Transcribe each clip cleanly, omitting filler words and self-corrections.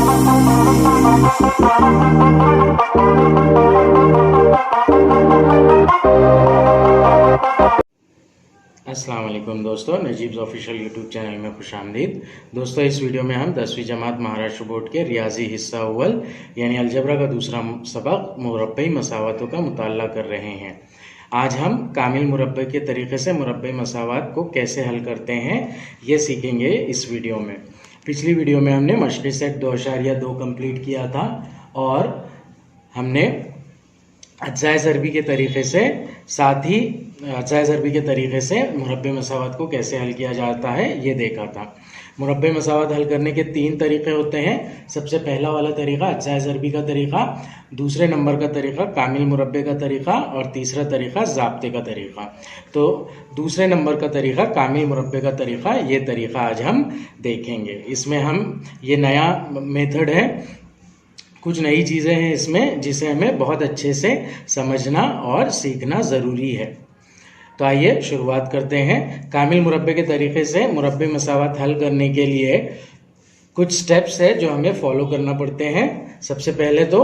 अस्सलाम वालेकुम दोस्तों, नजीब्स ऑफिशियल यूट्यूब चैनल में खुशामदीद। दोस्तों, इस वीडियो में हम 10वीं जमात महाराष्ट्र बोर्ड के रियाजी हिस्सा अव्वल यानी अलजबरा का दूसरा सबक मुरब्बई मसावतों का मुताल्ला कर रहे हैं। आज हम कामिल मुरब्बे के तरीके से मुरब्बई मसावत को कैसे हल करते हैं ये सीखेंगे इस वीडियो में। पिछली वीडियो में हमने मशक़ी सेट 2.2 कंप्लीट किया था और हमने अज्जाए ज़रबी के तरीके से साथ ही अज्जाए ज़रबी के तरीके से मुरब्बे मसावत को कैसे हल किया जाता है ये देखा था। मुरब्बे मसावत हल करने के 3 तरीके होते हैं। सबसे पहला वाला तरीका अज्जाए ज़रबी का तरीका, दूसरे नंबर का तरीका कामिल मुरब्बे का तरीका और तीसरा तरीका ज़ाब्ते का तरीका। तो दूसरे नंबर का तरीका कामिल मुरब्बे का तरीका, ये तरीका आज हम देखेंगे। इसमें हम ये नया मेथड है, कुछ नई चीज़ें हैं इसमें जिसे हमें बहुत अच्छे से समझना और सीखना ज़रूरी है। तो आइए शुरुआत करते हैं। कामिल मुरब्बे के तरीके से मुरब्बे मसावत हल करने के लिए कुछ स्टेप्स है जो हमें फॉलो करना पड़ते हैं। सबसे पहले तो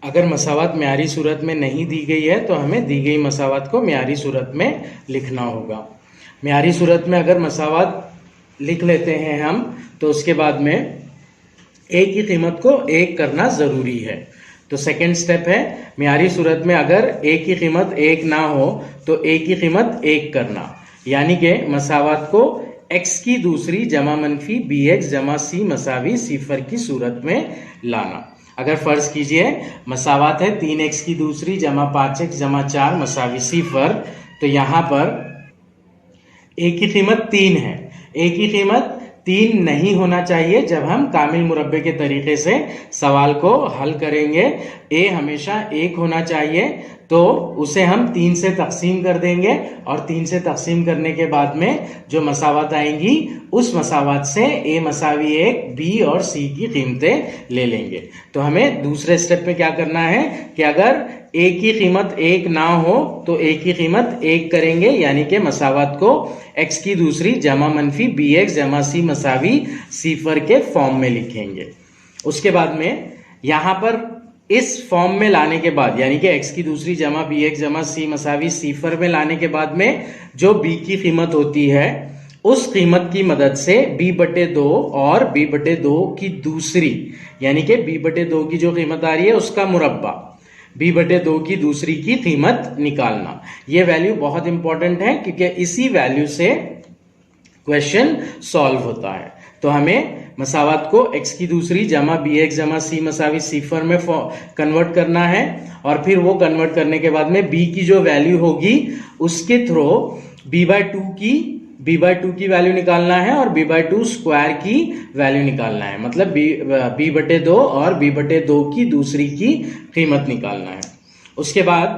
अगर मसावत म्यारी सूरत में नहीं दी गई है तो हमें दी गई मसावत को म्यारी सूरत में लिखना होगा। म्यारी सूरत में अगर मसावत लिख लेते हैं हम तो उसके बाद में एक की कीमत को 1 करना ज़रूरी है। तो सेकंड स्टेप है म्यारी सूरत में अगर एक की कीमत 1 ना हो तो एक की कीमत 1 करना, यानी कि मसावत को x की दूसरी जमा मनफी bx जमा c मसावी सिफर की सूरत में लाना। अगर फर्ज कीजिए मसावत है 3x की दूसरी जमा 5x जमा 4 मसावी सिफर, तो यहाँ पर एक की कीमत 3 है। एक की कीमत 3 नहीं होना चाहिए जब हम कामिल मुरब्बे के तरीके से सवाल को हल करेंगे। ए हमेशा 1 होना चाहिए, तो उसे हम 3 से तकसीम कर देंगे और 3 से तकसीम करने के बाद में जो मसावत आएंगी उस मसावत से ए मसावी 1 बी और सी की कीमतें ले लेंगे। तो हमें दूसरे स्टेप में क्या करना है कि अगर ए की कीमत 1 ना हो तो ए की कीमत 1 करेंगे, यानी कि मसावत को x की दूसरी जमा मनफी bx जमा c मसावी सिफर के फॉर्म में लिखेंगे। उसके बाद में यहाँ पर इस फॉर्म में लाने के बाद यानी कि x की दूसरी जमा bx जमा c मसावी सिफर में लाने के बाद में जो b की कीमत होती है उस कीमत की मदद से b/2 और b/2 की दूसरी यानी कि b/2 की जो कीमत आ रही है उसका मुरब्बा b/2 की दूसरी की कीमत निकालना। ये वैल्यू बहुत इंपॉर्टेंट है क्योंकि इसी वैल्यू से क्वेश्चन सॉल्व होता है। तो हमें मसावत को x की दूसरी जमा bx जमा c मसावी सिफर में कन्वर्ट करना है और फिर वो कन्वर्ट करने के बाद में b की जो वैल्यू होगी उसके थ्रू b/2 की वैल्यू निकालना है और b/2 स्क्वायर की वैल्यू निकालना है, मतलब b/2 और b/2 की दूसरी की कीमत निकालना है। उसके बाद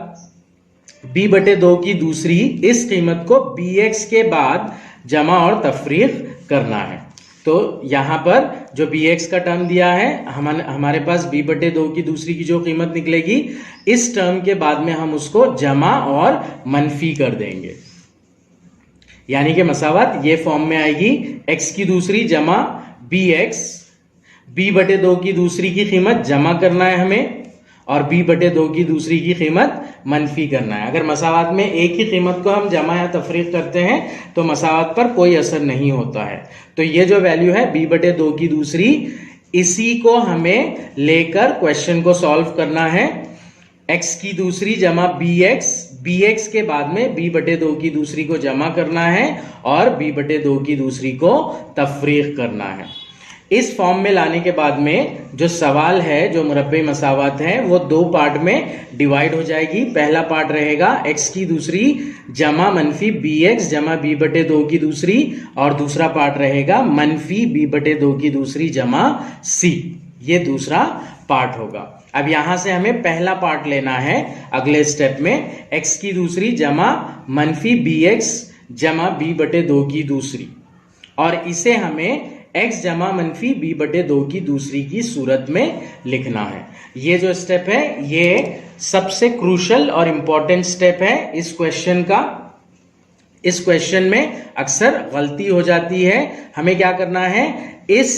b/2 की दूसरी इस कीमत को bx के बाद जमा और तफरीक करना है। तो यहाँ पर जो bx का टर्म दिया है हमारे पास b/2 की दूसरी की जो कीमत निकलेगी इस टर्म के बाद में हम उसको जमा और मनफी कर देंगे, यानी कि मसावत ये फॉर्म में आएगी x की दूसरी जमा bx, b/2 की दूसरी की कीमत जमा करना है हमें और b/2 की दूसरी की कीमत मनफी करना है। अगर मसावत में एक ही कीमत को हम जमा या तफरीक करते हैं तो मसावत पर कोई असर नहीं होता है। तो ये जो वैल्यू है b/2 की दूसरी, इसी को हमें लेकर क्वेश्चन को सॉल्व करना है। x की दूसरी जमा bx के बाद में b/2 की दूसरी को जमा करना है और b/2 की दूसरी को तफरीक करना है। इस फॉर्म में लाने के बाद में जो सवाल है, जो मुरब्बे मसावत है, वो 2 पार्ट में डिवाइड हो जाएगी। पहला पार्ट रहेगा x की दूसरी जमा मनफी bx जमा b/2 की दूसरी और दूसरा पार्ट रहेगा मनफी b/2 की दूसरी जमा c। ये दूसरा पार्ट होगा। अब यहां से हमें पहला पार्ट लेना है अगले स्टेप में, x की दूसरी जमा मनफी bx जमा b/2 की दूसरी, और इसे हमें x जमा मनफी b/2 की दूसरी की सूरत में लिखना है। ये जो स्टेप है ये सबसे क्रूशल और इंपॉर्टेंट स्टेप है इस क्वेश्चन का। इस क्वेश्चन में अक्सर गलती हो जाती है। हमें क्या करना है, इस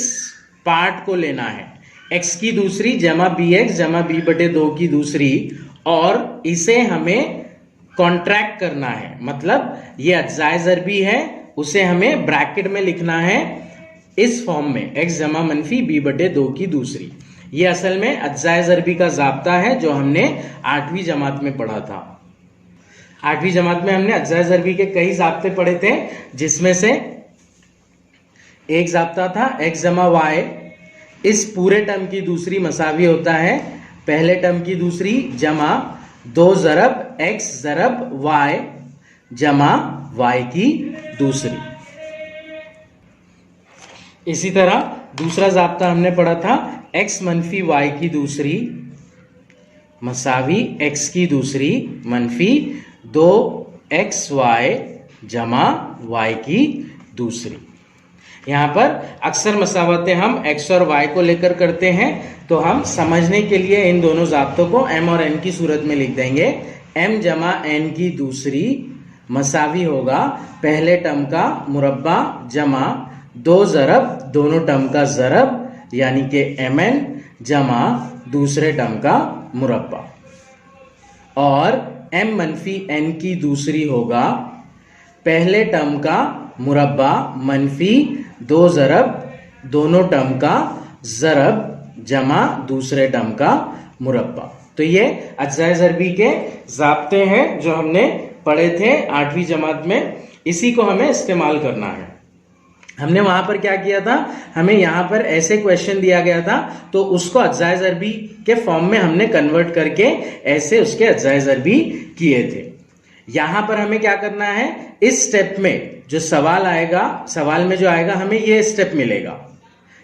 पार्ट को लेना है, x की दूसरी जमा bx जमा b बटे 2 की दूसरी, और इसे हमें कॉन्ट्रैक्ट करना है, मतलब ये अज्जाए ज़रबी है, उसे हमें ब्रैकेट में लिखना है इस फॉर्म में, x जमा मनफी b बटे 2 की दूसरी। ये असल में अज्जाए ज़रबी का ज़ाब्ता है जो हमने 8वीं जमात में पढ़ा था। 8वीं जमात में हमने अज्जाए ज़रबी के कई ज़ाब्ते पढ़े थे, जिसमें से एक ज़ाब्ता था x जमा y, इस पूरे टर्म की दूसरी मसावी होता है पहले टर्म की दूसरी जमा 2 ज़रब x ज़रब y जमा y की दूसरी। इसी तरह दूसरा ज़ाब्ता हमने पढ़ा था x मनफी y की दूसरी मसावी x की दूसरी मनफी 2xy जमा y की दूसरी। यहाँ पर अक्सर मसावतें हम x और y को लेकर करते हैं, तो हम समझने के लिए इन दोनों ज़ाब्तों को m और n की सूरत में लिख देंगे। m जमा n की दूसरी मसावी होगा पहले टर्म का मुरब्बा जमा 2 ज़रब दोनों टर्म का ज़रब, यानी कि mn जमा दूसरे टर्म का मुरब्बा, और m मनफी n की दूसरी होगा पहले टर्म का मुरब्बा मनफी 2 ज़रब दोनों टर्म का ज़रब जमा दूसरे टर्म का मुरब्बा। तो ये अज्जाए ज़रबी के ज़ाब्ते हैं जो हमने पढ़े थे 8वीं जमात में, इसी को हमें इस्तेमाल करना है। हमने वहां पर क्या किया था, हमें यहाँ पर ऐसे क्वेश्चन दिया गया था तो उसको अज्जाए ज़रबी के फॉर्म में हमने कन्वर्ट करके ऐसे उसके अज्जाए ज़रबी किए थे। यहाँ पर हमें क्या करना है, इस स्टेप में जो सवाल आएगा, सवाल में जो आएगा हमें ये स्टेप मिलेगा,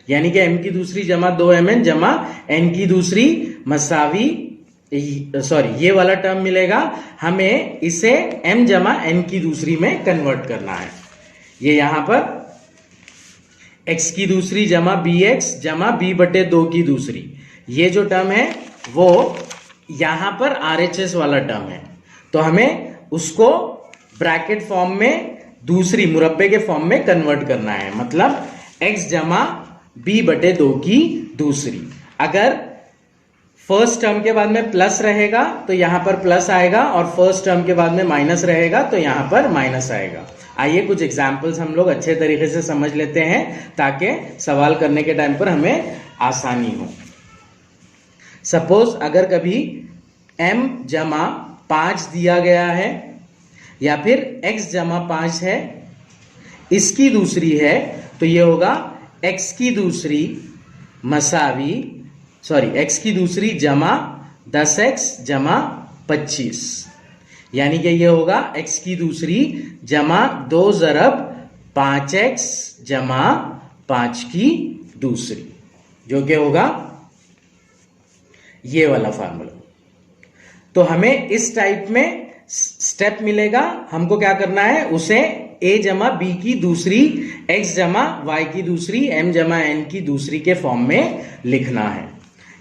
यानी कि m की दूसरी जमा 2mn जमा n की दूसरी मसावी, ये वाला टर्म मिलेगा, हमें इसे m जमा n की दूसरी में कन्वर्ट करना है। ये यहाँ पर x की दूसरी जमा bx जमा b बटे 2 की दूसरी, ये जो टर्म है वो यहाँ पर RHS वाला टर्म है, तो हमें उसको ब्रैकेट फॉर्म में दूसरी मुरब्बे के फॉर्म में कन्वर्ट करना है, मतलब x जमा b बटे 2 की दूसरी। अगर फर्स्ट टर्म के बाद में प्लस रहेगा तो यहां पर प्लस आएगा, और फर्स्ट टर्म के बाद में माइनस रहेगा तो यहां पर माइनस आएगा। आइए कुछ एग्जाम्पल्स हम लोग अच्छे तरीके से समझ लेते हैं ताकि सवाल करने के टाइम पर हमें आसानी हो। सपोज अगर कभी m जमा 5 दिया गया है या फिर x जमा 5 है, इसकी दूसरी है, तो ये होगा x की दूसरी मसावी x की दूसरी जमा 10x जमा 25, यानी कि ये होगा x की दूसरी जमा 2 ज़रब 5x जमा 5 की दूसरी, जो कि होगा ये वाला फार्मूला। तो हमें इस टाइप में स्टेप मिलेगा, हमको क्या करना है, उसे a जमा b की दूसरी, x जमा y की दूसरी, m जमा n की दूसरी के फॉर्म में लिखना है।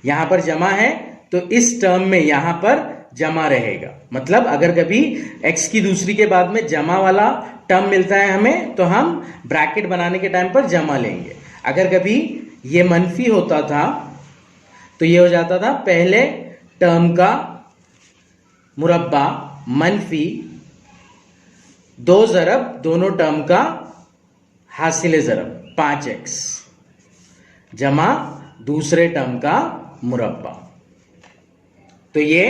यहां पर जमा है तो इस टर्म में यहां पर जमा रहेगा, मतलब अगर कभी x की दूसरी के बाद में जमा वाला टर्म मिलता है हमें, तो हम ब्रैकेट बनाने के टाइम पर जमा लेंगे। अगर कभी ये मनफी होता था तो ये हो जाता था पहले टर्म का मुरब्बा मनफी 2 ज़रब दोनों टर्म का हासिल ज़रब 5x जमा दूसरे टर्म का मुरब्बा। तो ये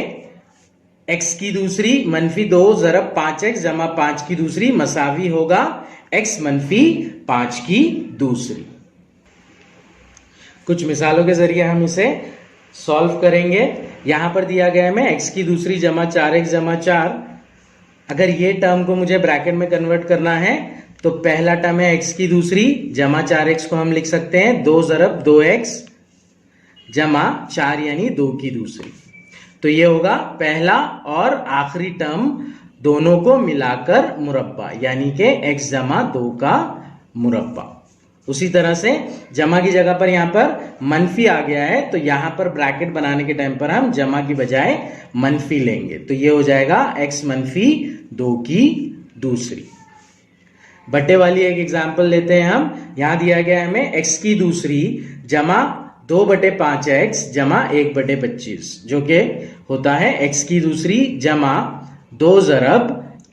x की दूसरी मनफी 2 ज़रब 5x जमा 5 की दूसरी मसावी होगा x मनफी 5 की दूसरी। कुछ मिसालों के जरिए हम इसे सॉल्व करेंगे। यहां पर दिया गया है हमें x की दूसरी जमा 4x जमा 4। अगर ये टर्म को मुझे ब्रैकेट में कन्वर्ट करना है तो पहला टर्म है x की दूसरी जमा 4x को हम लिख सकते हैं 2 ज़रब 2x जमा 4 यानी 2 की दूसरी। तो ये होगा पहला और आखिरी टर्म दोनों को मिलाकर मुरब्बा, यानी कि x जमा 2 का मुरब्बा। उसी तरह से जमा की जगह पर यहाँ पर मनफी आ गया है, तो यहाँ पर ब्रैकेट बनाने के टाइम पर हम जमा की बजाय मनफी लेंगे, तो ये हो जाएगा x मनफी 2 की दूसरी। बटे वाली एक एग्जाम्पल लेते हैं हम। यहाँ दिया गया है हमें x की दूसरी जमा 2/5x जमा 1/25 जो कि होता है x की दूसरी जमा 2 ज़रब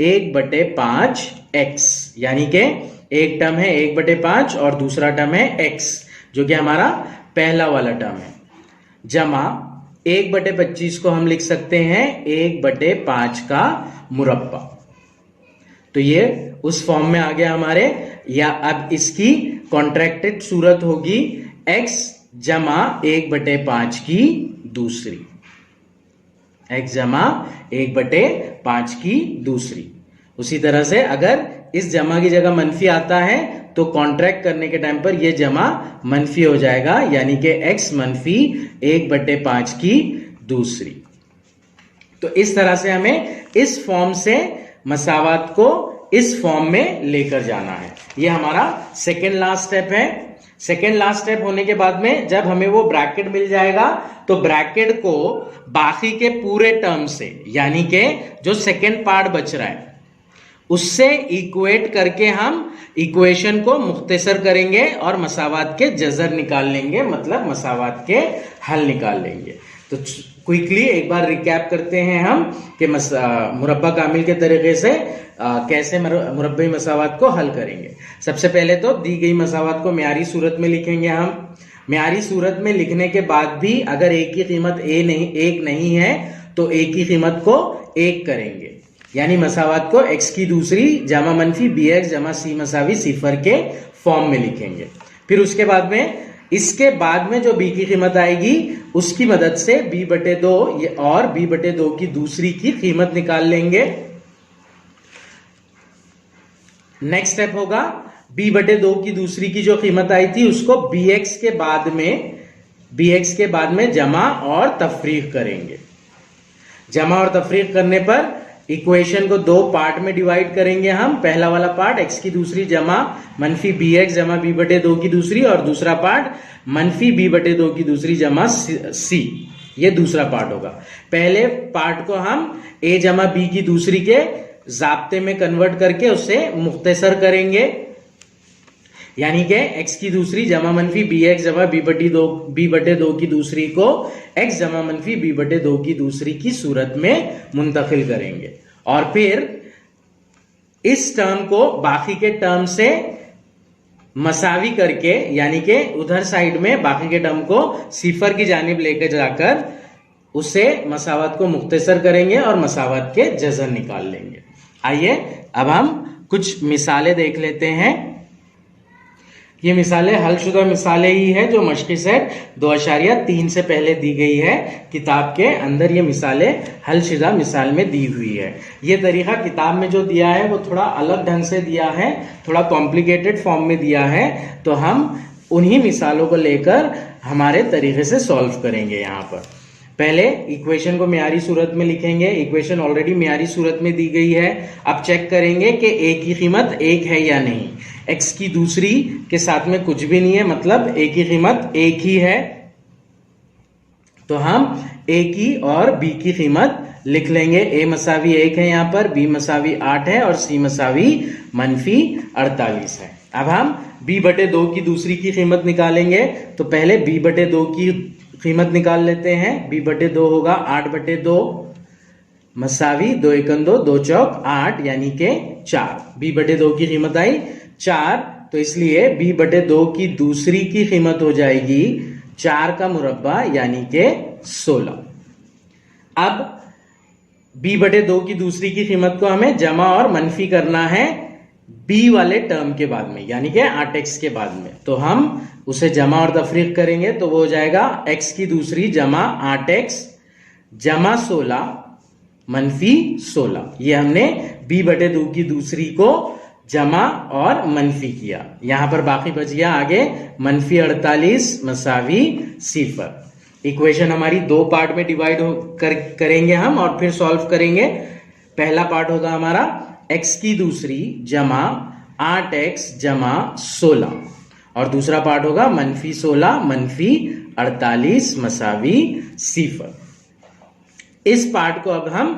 1/5x, यानी कि एक टर्म है 1/5 और दूसरा टर्म है x जो कि हमारा पहला वाला टर्म है, जमा 1/25 को हम लिख सकते हैं 1/5 का मुरब्बा। तो ये उस फॉर्म में आ गया हमारे। या अब इसकी कॉन्ट्रैक्टेड सूरत होगी x जमा 1/5 की दूसरी, x जमा 1/5 की दूसरी। उसी तरह से अगर इस जमा की जगह मनफी आता है तो कॉन्ट्रैक्ट करने के टाइम पर यह जमा मनफी हो जाएगा, यानी कि x मनफी 1/5 की दूसरी। तो इस तरह से हमें इस फॉर्म से मसावात को इस फॉर्म में लेकर जाना है। यह हमारा सेकेंड लास्ट स्टेप है। सेकेंड लास्ट स्टेप होने के बाद में जब हमें वो ब्रैकेट मिल जाएगा तो ब्रैकेट को बाकी के पूरे टर्म से, यानी कि जो सेकेंड पार्ट बच रहा है उससे इक्वेट करके हम इक्वेशन को मुख्तसर करेंगे और मसावात के जजर निकाल लेंगे, मतलब मसावात के हल निकाल लेंगे। तो क्विकली एक बार रिकैप करते हैं हम कि मुरब्बा कामिल के तरीके से कैसे मुरब्बी मसावात को हल करेंगे। सबसे पहले तो दी गई मसावात को म्यारी सूरत में लिखेंगे हम। म्यारी सूरत में लिखने के बाद भी अगर एक की कीमत एक नहीं है तो एक की कीमत को 1 करेंगे, यानी मसावात को x की दूसरी जमा मनफी bx जमा c मसावी सिफर के फॉर्म में लिखेंगे। फिर उसके बाद में इसके बाद में जो b की कीमत आएगी उसकी मदद से b/2 और b/2 की दूसरी की कीमत निकाल लेंगे। नेक्स्ट स्टेप होगा b/2 की दूसरी की जो कीमत आई थी उसको bx के बाद में जमा और तफरीक करेंगे। जमा और तफरीक करने पर इक्वेशन को 2 पार्ट में डिवाइड करेंगे हम। पहला वाला पार्ट x की दूसरी जमा मनफी bx जमा b/2 की दूसरी और दूसरा पार्ट मनफी b/2 की दूसरी जमा c, ये दूसरा पार्ट होगा। पहले पार्ट को हम a जमा b की दूसरी के जाब्ते में कन्वर्ट करके उसे मुख्तसर करेंगे, यानी कि x की दूसरी जमा मनफी bx जमा b/2 की दूसरी को x जमा मनफी b/2 की दूसरी की सूरत में मुंतकिल करेंगे और फिर इस टर्म को बाकी के टर्म से मसावी करके, यानी कि उधर साइड में बाकी के टर्म को सिफर की जानिब लेकर जाकर उसे मसावत को मुख्तसर करेंगे और मसावत के जज़र निकाल लेंगे। आइए अब हम कुछ मिसालें देख लेते हैं। ये मिसालें हलशुदा मिसालें ही है जो मश्क़ी सेट 2.3 से पहले दी गई है। किताब के अंदर ये मिसालें हलशुदा मिसाल में दी हुई है। ये तरीका किताब में जो दिया है वो थोड़ा अलग ढंग से दिया है, थोड़ा कॉम्प्लिकेटेड फॉर्म में दिया है, तो हम उन्हीं मिसालों को लेकर हमारे तरीके से सॉल्व करेंगे। यहाँ पर पहले इक्वेशन को म्यारी सूरत में लिखेंगे। इक्वेशन ऑलरेडी म्यारी सूरत में दी गई है। अब चेक करेंगे कि a की कीमत 1 है या नहीं। x की दूसरी के साथ में कुछ भी नहीं है, मतलब a की कीमत 1 ही है, तो हम a की और b की कीमत लिख लेंगे। a मसावी 1 है यहाँ पर, b मसावी 8 है और c मसावी मनफी 48 है। अब हम b/2 की दूसरी की कीमत निकालेंगे, तो पहले b/2 की कीमत निकाल लेते हैं। b/2 होगा 8/2 मसावी 2 एकम 2 2 चौक 8, यानी के 4। b/2 की कीमत आई 4, तो इसलिए b/2 की दूसरी की कीमत हो जाएगी 4 का मुरब्बा, यानी के 16। अब b/2 की दूसरी की कीमत को हमें जमा और मनफी करना है b वाले टर्म के बाद में, यानी कि 8x के बाद में, तो हम उसे जमा और तफरीक करेंगे तो वो हो जाएगा x की दूसरी जमा 8x जमा 16 मनफी 16। ये हमने b/2 की दूसरी को जमा और मनफी किया। यहां पर बाकी बच गया आगे मनफी 48 मसावी 0। इक्वेशन हमारी 2 पार्ट में डिवाइड करेंगे हम और फिर सॉल्व करेंगे। पहला पार्ट होगा हमारा x की दूसरी जमा 8x जमा 16 और दूसरा पार्ट होगा मनफी 16 मनफी 48 मसावी 0। इस पार्ट को अब हम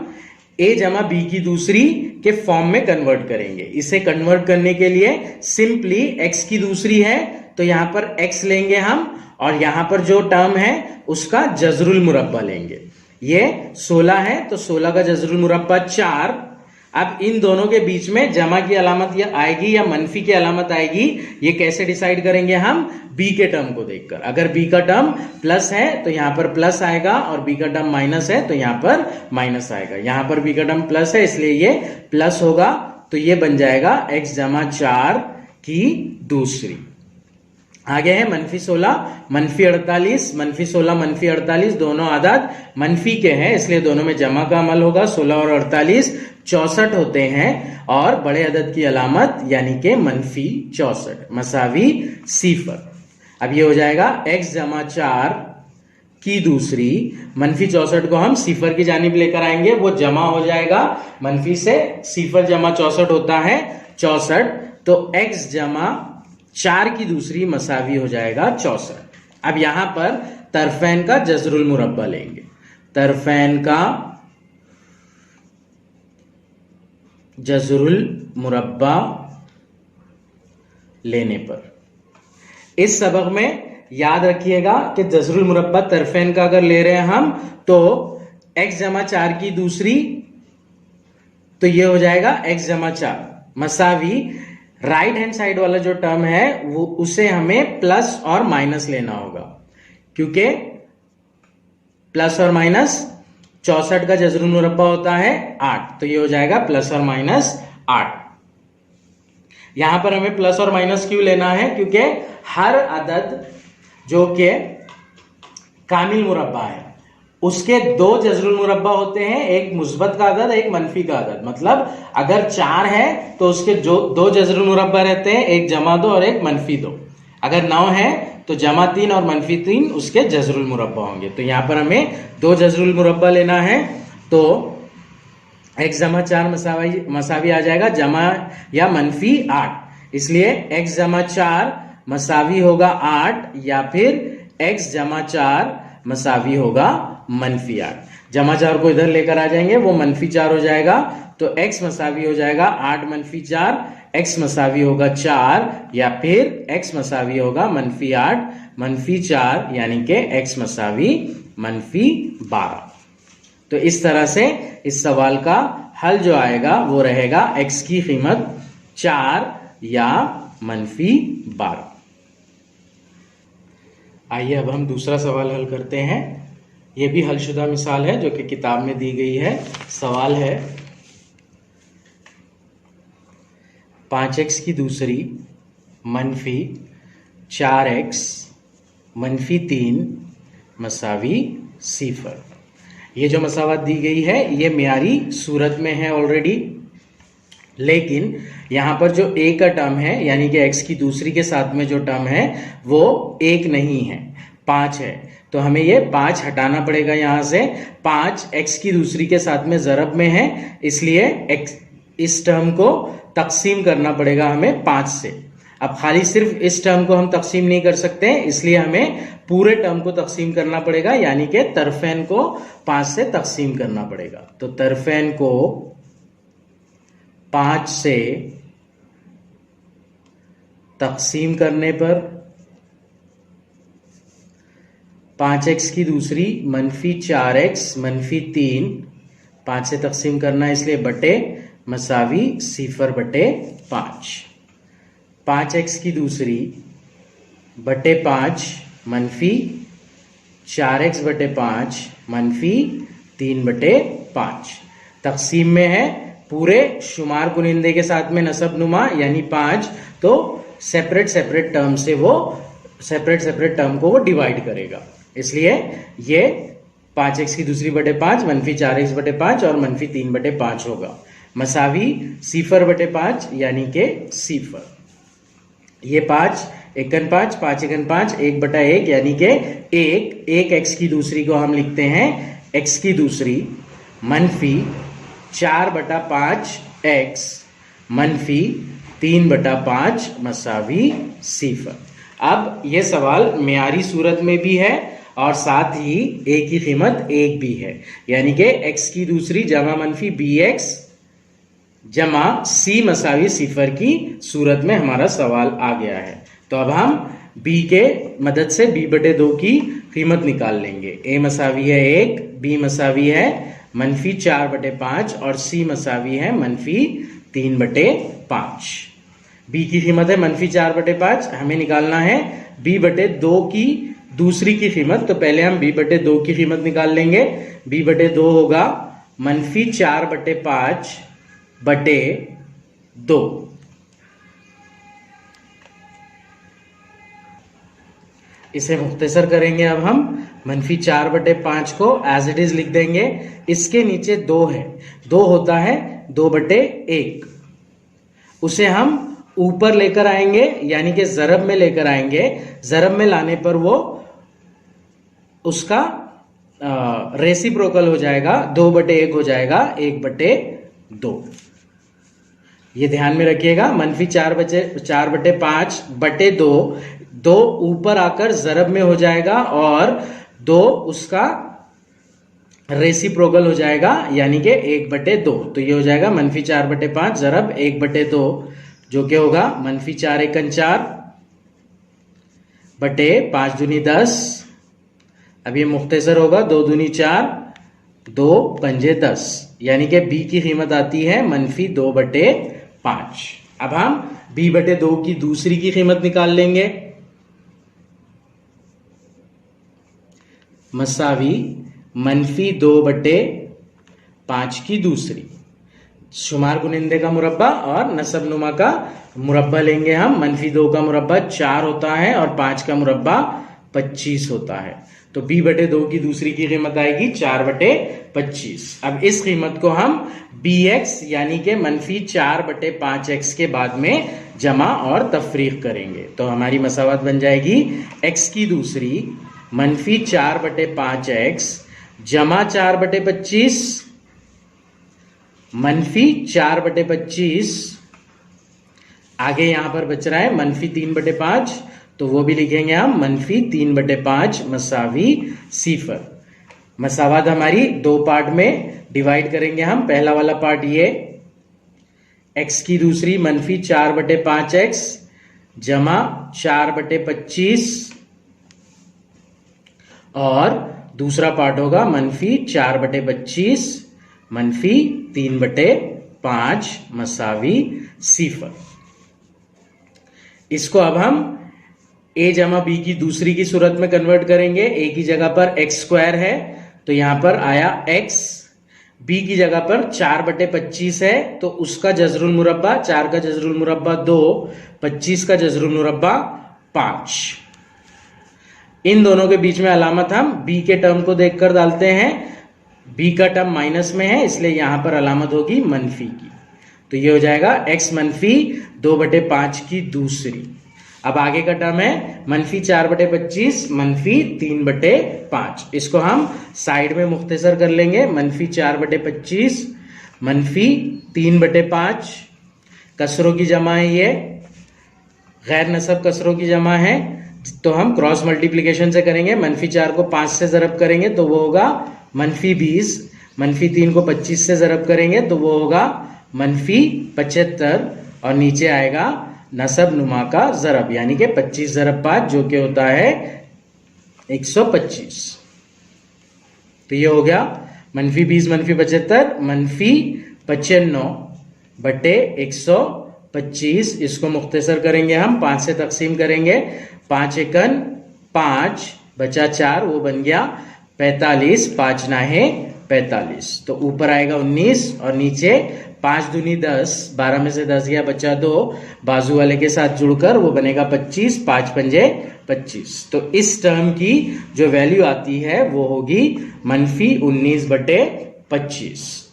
a जमा b की दूसरी के फॉर्म में कन्वर्ट करेंगे। इसे कन्वर्ट करने के लिए सिंपली x की दूसरी है तो यहां पर x लेंगे हम और यहां पर जो टर्म है उसका जजरुल मुरब्बा लेंगे। ये 16 है तो 16 का जजरुल मुरब्बा 4। अब इन दोनों के बीच में जमा की अलामत या आएगी या मनफी की अलामत आएगी, ये कैसे डिसाइड करेंगे हम? बी के टर्म को देखकर। अगर बी का टर्म प्लस है तो यहां पर प्लस आएगा और बी का टर्म माइनस है तो यहां पर माइनस आएगा। यहां पर बी का टर्म प्लस है इसलिए ये प्लस होगा, तो ये बन जाएगा x जमा 4 की दूसरी। आगे है मनफी 16 मनफी 48। मनफी 16 मनफी 48 दोनों आदत मनफी के हैं इसलिए दोनों में जमा का अमल होगा। 16 और 48 64 होते हैं और बड़े अदद की अलामत यानी कि मनफी 64 मसावी सिफर। अब ये हो जाएगा x जमा 4 की दूसरी। मनफी 64 को हम सिफर की जानिब लेकर आएंगे, वो जमा हो जाएगा। मनफी से सिफर जमा 64 होता है 64, तो x जमा 4 की दूसरी मसावी हो जाएगा 64। अब यहां पर तरफैन का जजरुल मुरब्बा लेंगे। तरफैन का जजरुल मुरब्बा लेने पर इस सबक में याद रखिएगा कि जजरुल मुरब्बा तरफैन का अगर ले रहे हैं हम तो x जमा 4 की दूसरी, तो ये हो जाएगा x जमा 4 मसावी राइट हैंड साइड वाला जो टर्म है वो उसे हमें प्लस और माइनस लेना होगा, क्योंकि प्लस और माइनस 64 का जजरुल मुरब्बा होता है 8, तो ये हो जाएगा प्लस और माइनस 8। यहां पर हमें प्लस और माइनस क्यों लेना है? क्योंकि हर अदद जो कि कामिल मुरब्बा है उसके दो जजरुल मुरब्बा होते हैं, एक मुस्बत का अदद एक मनफी का अदद। मतलब अगर 4 है तो उसके जो दो जजरुल मुरब्बा रहते हैं, एक जमा 2 और एक मनफी 2। अगर 9 है तो जमा 3 और मनफी 3 उसके जजरुल मुरब्बा होंगे। तो यहां पर हमें दो जजरुल मुरब्बा लेना है, तो x जमा 4 मसावी आ जाएगा जमा या मनफी 8, इसलिए x जमा 4 मसावी होगा 8 या फिर x जमा 4 मसावी होगा मनफी 8। जमा 4 को इधर लेकर आ जाएंगे, वो मनफी 4 हो जाएगा, तो x मसावी हो जाएगा 8 मनफी 4, x मसावी होगा 4 या फिर x मसावी होगा मनफी 8 मनफी 4 यानी कि x मसावी मनफी 12। तो इस तरह से इस सवाल का हल जो आएगा वो रहेगा x की कीमत 4 या मनफी 12। आइए अब हम दूसरा सवाल हल करते हैं। यह भी हलशुदा मिसाल है जो कि किताब में दी गई है। सवाल है 5x की दूसरी मनफी 4x मनफी 3 मसावी 0। ये जो मसावत दी गई है ये मियारी सूरत में है ऑलरेडी, लेकिन यहां पर जो a का टर्म है यानी कि x की दूसरी के साथ में जो टर्म है वो 1 नहीं है, 5 है। तो हमें ये 5 हटाना पड़ेगा यहां से। 5 x की दूसरी के साथ में ज़रब में है, इसलिए इस टर्म को तकसीम करना पड़ेगा हमें 5 से। अब खाली सिर्फ इस टर्म को हम तकसीम नहीं कर सकते, इसलिए हमें पूरे टर्म को तकसीम करना पड़ेगा, यानी कि तरफैन को 5 से तकसीम करना पड़ेगा। तो तरफैन को 5 से तकसीम करने पर 5x की दूसरी मनफी 4x मनफी 3, 5 से तकसीम करना इसलिए बटे मसावी 0 बटे 5। 5x की दूसरी बटे 5 मनफी 4x बटे 5 मनफी 3 बटे 5। तकसीम में है पूरे शुमार कुनिंदे के साथ में नसब नुमा यानी 5, तो सेपरेट टर्म से वो सेपरेट टर्म को वो डिवाइड करेगा, इसलिए ये 5x की दूसरी बटे 5 मनफी 4x बटे 5 और मनफी 3 बटे 5 होगा, मसावी 0 बटे 5 यानी के 0। ये 5 एकन 5 5 एकन 5 1 बटा 1 यानी के 1 x की दूसरी को हम लिखते हैं x की दूसरी मनफी 4 बटा 5 x मनफी 3 बटा 5 मसावी 0। अब ये सवाल मियारी सूरत में भी है और साथ ही a की कीमत 1 भी है, यानी कि x की दूसरी जमा मनफी bx जमा c मसावी 0 की सूरत में हमारा सवाल आ गया है। तो अब हम बी के मदद से b बटे 2 की कीमत निकाल लेंगे। a मसावी है 1, b मसावी है -4/5 और c मसावी है -3/5। b की कीमत है -4/5, हमें निकालना है b बटे 2 की दूसरी की कीमत। तो पहले हम b बटे 2 की कीमत निकाल लेंगे। b बटे 2 होगा -4/5/2। इसे मुख्तसर करेंगे। अब हम -4/5 को एज इट इज लिख देंगे। इसके नीचे 2 है, 2 होता है 2/1, उसे हम ऊपर लेकर आएंगे यानी कि ज़रब में लेकर आएंगे। ज़रब में लाने पर वो उसका रेसिप्रोकल हो जाएगा, 2/1 हो जाएगा, 1/2। ये ध्यान में रखिएगा। -4/5/2, 2 ऊपर आकर ज़रब में हो जाएगा और 2 उसका रेसिप्रोकल हो जाएगा यानी कि 1/2। तो ये हो जाएगा -4/5 ज़रब 1/2, जो कि होगा -4 × 4 बटे 5 दूनी 10। अब ये मुख्तसर होगा 2 दूनी 4, 2 पंजे 10, यानी कि b की कीमत आती है -2/5। अब हम b बटे 2 की दूसरी की कीमत निकाल लेंगे। मसावी -2/5 की दूसरी, शुमार गुनिंदे का मुरब्बा और नसब नुमा का मुरब्बा लेंगे हम। -2 का मुरब्बा 4 होता है और 5 का मुरब्बा 25 होता है। तो b बटे 2 की दूसरी की कीमत आएगी 4/25। अब इस कीमत को हम bx यानी कि -4/5x के बाद में जमा और तफरीक करेंगे। तो हमारी मसावत बन जाएगी x की दूसरी -4/5x जमा 4/25 -4/25। आगे यहां पर बच रहा है -3/5, तो वो भी लिखेंगे हम -3/5 मसावी 0। मसावत हमारी 2 पार्ट में डिवाइड करेंगे हम। पहला वाला पार्ट ये x की दूसरी -4/5x जमा 4/25 और दूसरा पार्ट होगा -4/25 -3/5 मसावी 0। इसको अब हम a जमा b की दूसरी की सूरत में कन्वर्ट करेंगे। a की जगह पर x² है तो यहां पर आया x, b की जगह पर 4/25 है तो उसका जजरुल मुरब्बा, 4 का जजरुल मुरब्बा 2, 25 का जजरुल मुरब्बा 5। इन दोनों के बीच में अलामत हम b के टर्म को देखकर डालते हैं। b का टर्म माइनस में है इसलिए यहां पर अलामत होगी मनफी की। तो ये हो जाएगा x -2/5 की दूसरी। अब आगे का टर्म है -4/25 -3/5। इसको हम साइड में मुख्तसर कर लेंगे। -4/25 -3/5 कसरों की जमा है, ये गैर नसब कसरों की जमा है तो हम क्रॉस मल्टीप्लिकेशन से करेंगे। -4 को 5 से ज़रब करेंगे तो वो होगा -20, -3 को 25 से ज़रब करेंगे तो वो होगा -75 और नीचे आएगा नसब नुमा का ज़रब यानी कि 25 × 5 जो कि होता है 125। तो ये हो गया -20 -75 -95 बटे 125। इसको मुख्तसर करेंगे हम, 5 से तकसीम करेंगे। 5 एकन 5 बचा 4, वो बन गया 45, 5 नाहे 45। तो ऊपर आएगा 19 और नीचे 5 दूनी 10, 12 में से 10 गया बचा 2, बाजू वाले के साथ जुड़कर वो बनेगा 25, 5 पंजे 25। तो इस टर्म की जो वैल्यू आती है वो होगी -19/25।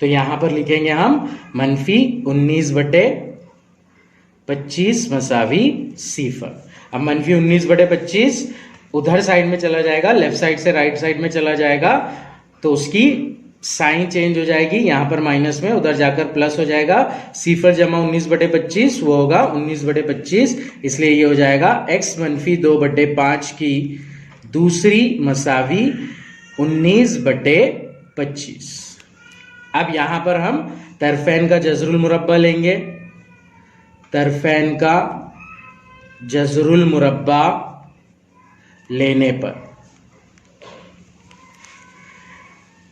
तो यहां पर लिखेंगे हम -19/25 मसावी 0। अब -19/25 उधर साइड में चला जाएगा, लेफ्ट साइड से राइट साइड में चला जाएगा तो उसकी साइन चेंज हो जाएगी। यहां पर माइनस में, उधर जाकर प्लस हो जाएगा। 0 जमा 19/25 वो होगा 19/25, इसलिए ये हो जाएगा x -2/5 की दूसरी मसावी 19/25। अब यहां पर हम तरफैन का जजरुल मुरब्बा लेंगे। तरफैन का जज़रुल मुरब्बा लेने पर।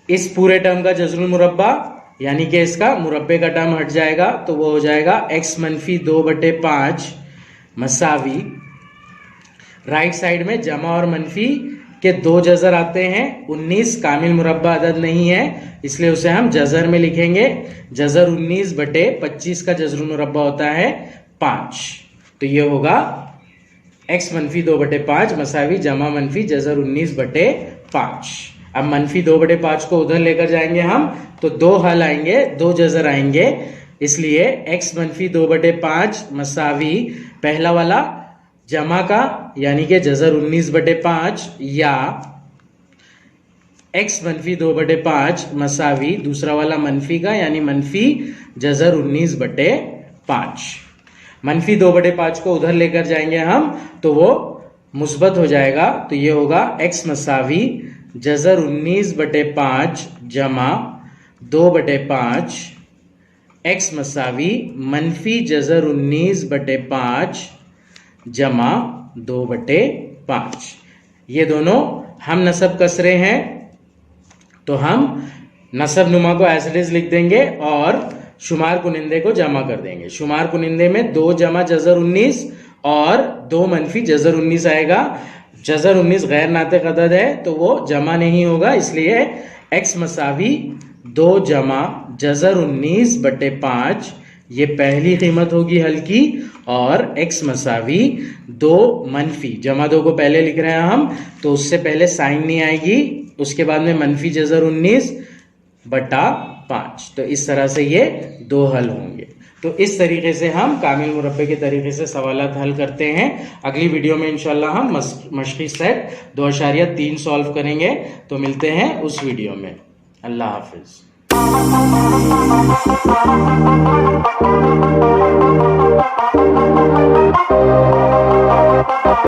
इस पूरे टर्म का जज़रुल मुरब्बा यानी कि इसका मुरब्बे का टर्म हट जाएगा तो वो हो जाएगा x मनफी 2/5 मसावी, राइट साइड में जमा और मनफी के दो जज़र आते हैं। 19 कामिल मुरब्बा अदद नहीं है इसलिए उसे हम जज़र में लिखेंगे। जज़र 19/25 का जज़रुल मुरब्बा होता है 5। तो ये होगा x मनफी 2/5 मसावी जमा मनफी जज़र 19/5। अब मनफी 2/5 को उधर लेकर जाएंगे हम तो दो हल आएंगे, दो जज़र आएंगे, इसलिए x मनफी 2/5 मसावी पहला वाला जमा का यानी कि जज़र 19/5 या x मनफी 2/5 मसावी दूसरा वाला मनफी का यानी मनफी जज़र 19/5। मनफी 2/5 को उधर लेकर जाएंगे हम तो वो मुस्बत हो जाएगा। तो ये होगा x मसावी जज़र 19/5 जमा 2/5 x मसावी मनफी जज़र 19/5 जमा 2/5। ये दोनों हम नसब कसरे हैं तो हम नसब नुमा को एज इट इज लिख देंगे और शुमार कुनिंदे को जमा कर देंगे। शुमार कुनिंदे में 2 जमा जज़र 19 और 2 मनफी जज़र 19 आएगा। जज़र 19 गैर नातिक अदद है तो वो जमा नहीं होगा, इसलिए x मसावी 2 जमा जज़र 19/5 ये पहली कीमत होगी हल की, और x मसावी 2 मनफी जमा 2 को पहले लिख रहे हैं हम तो उससे पहले साइन नहीं आएगी, उसके बाद में मनफी जज़र 19/5। तो इस तरह से ये दो हल होंगे। तो इस तरीके से हम कामिल मुरब्बे के तरीके से सवालात हल करते हैं। अगली वीडियो में इंशाल्लाह हम मशक़ी सेट 2.3 सॉल्व करेंगे। तो मिलते हैं उस वीडियो में। अल्लाह हाफिज़।